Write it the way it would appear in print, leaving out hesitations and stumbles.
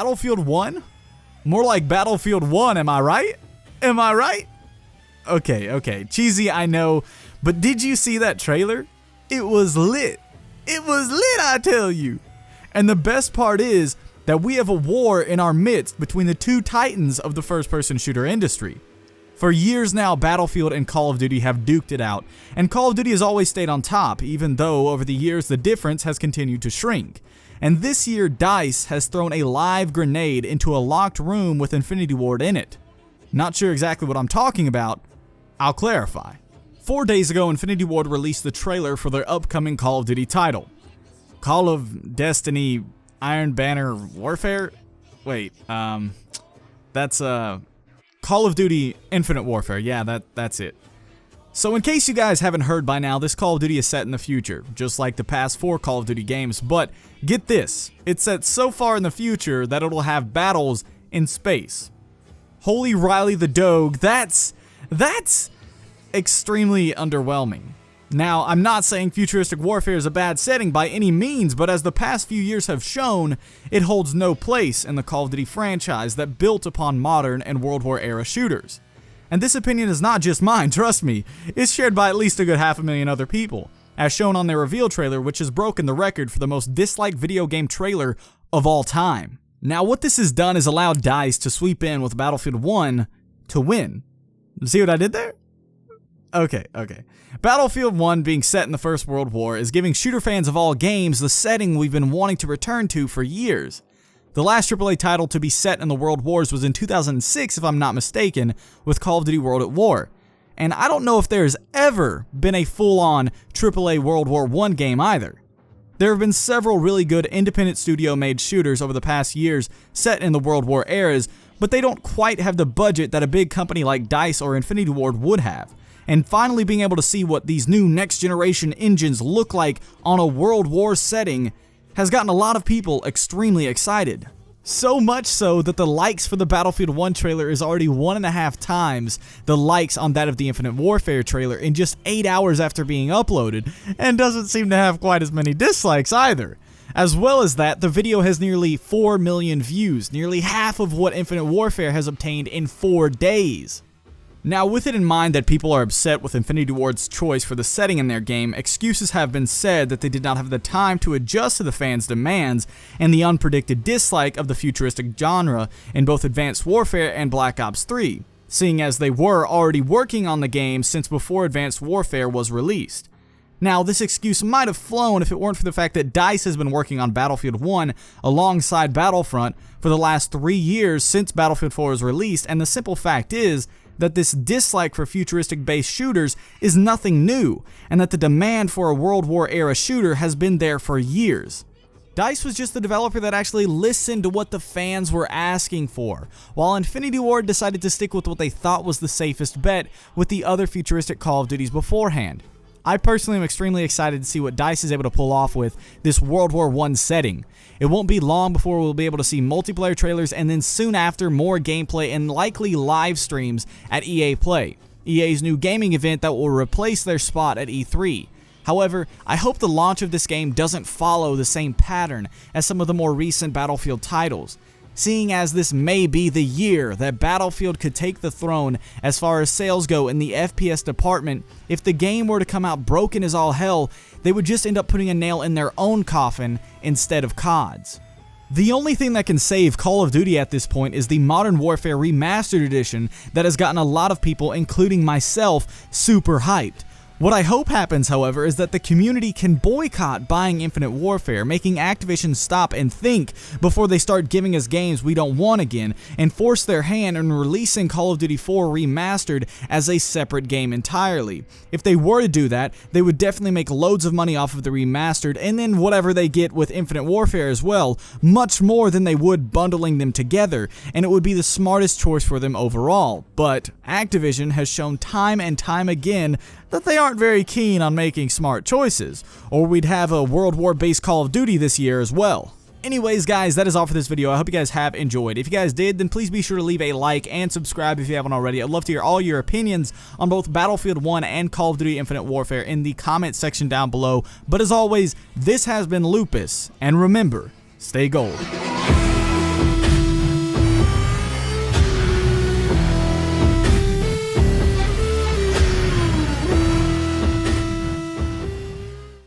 Battlefield 1? More like Battlefield 1, am I right? Am I right? Okay, cheesy, I know, but did you see that trailer? It was lit. It was lit, I tell you. And the best part is that we have a war in our midst between the two titans of the first-person shooter industry. For years now, Battlefield and Call of Duty have duked it out, and Call of Duty has always stayed on top, even though over the years the difference has continued to shrink. And this year, DICE has thrown a live grenade into a locked room with Infinity Ward in it. Not sure exactly what I'm talking about. I'll clarify. 4 days ago, Infinity Ward released the trailer for their upcoming Call of Duty title. Call of Destiny Iron Banner Warfare? Wait, that's Call of Duty Infinite Warfare. Yeah, that's it. So in case you guys haven't heard by now, this Call of Duty is set in the future, just like the past 4 Call of Duty games, but get this, it's set so far in the future that it'll have battles in space. Holy Riley the Doge, that's extremely underwhelming. Now, I'm not saying futuristic warfare is a bad setting by any means, but as the past few years have shown, it holds no place in the Call of Duty franchise that built upon modern and World War era shooters. And this opinion is not just mine, trust me, it's shared by at least a good 500,000 other people, as shown on their reveal trailer, which has broken the record for the most disliked video game trailer of all time. Now, what this has done is allowed DICE to sweep in with Battlefield 1 to win. See what I did there? Okay. Battlefield 1 being set in the First World War is giving shooter fans of all games the setting we've been wanting to return to for years. The last AAA title to be set in the World Wars was in 2006, if I'm not mistaken, with Call of Duty World at War. And I don't know if there's ever been a full-on AAA World War I game either. There have been several really good independent studio-made shooters over the past years set in the World War eras, but they don't quite have the budget that a big company like DICE or Infinity Ward would have. And finally being able to see what these new next-generation engines look like on a World War setting has gotten a lot of people extremely excited. So much so that the likes for the Battlefield 1 trailer is already 1.5 times the likes on that of the Infinite Warfare trailer in just 8 hours after being uploaded, and doesn't seem to have quite as many dislikes either. As well as that, the video has nearly 4 million views, nearly half of what Infinite Warfare has obtained in 4 days. Now, with it in mind that people are upset with Infinity Ward's choice for the setting in their game, excuses have been said that they did not have the time to adjust to the fans' demands and the unpredicted dislike of the futuristic genre in both Advanced Warfare and Black Ops 3, seeing as they were already working on the game since before Advanced Warfare was released. Now, this excuse might have flown if it weren't for the fact that DICE has been working on Battlefield 1 alongside Battlefront for the last 3 years since Battlefield 4 was released, and the simple fact is that this dislike for futuristic-based shooters is nothing new, and that the demand for a World War-era shooter has been there for years. DICE was just the developer that actually listened to what the fans were asking for, while Infinity Ward decided to stick with what they thought was the safest bet with the other futuristic Call of Duties beforehand. I personally am extremely excited to see what DICE is able to pull off with this World War I setting. It won't be long before we'll be able to see multiplayer trailers and then soon after more gameplay and likely live streams at EA Play, EA's new gaming event that will replace their spot at E3. However, I hope the launch of this game doesn't follow the same pattern as some of the more recent Battlefield titles, seeing as this may be the year that Battlefield could take the throne as far as sales go in the FPS department. If the game were to come out broken as all hell, they would just end up putting a nail in their own coffin instead of COD's. The only thing that can save Call of Duty at this point is the Modern Warfare Remastered Edition that has gotten a lot of people, including myself, super hyped. What I hope happens, however, is that the community can boycott buying Infinite Warfare, making Activision stop and think before they start giving us games we don't want again, and force their hand in releasing Call of Duty 4 Remastered as a separate game entirely. If they were to do that, they would definitely make loads of money off of the Remastered, and then whatever they get with Infinite Warfare as well, much more than they would bundling them together, and it would be the smartest choice for them overall. But Activision has shown time and time again that they aren't very keen on making smart choices, or we'd have a World War-based Call of Duty this year as well. Anyways, guys, that is all for this video. I hope you guys have enjoyed. If you guys did, then please be sure to leave a like and subscribe if you haven't already. I'd love to hear all your opinions on both Battlefield 1 and Call of Duty Infinite Warfare in the comment section down below. But as always, this has been Lupus, and remember, stay gold.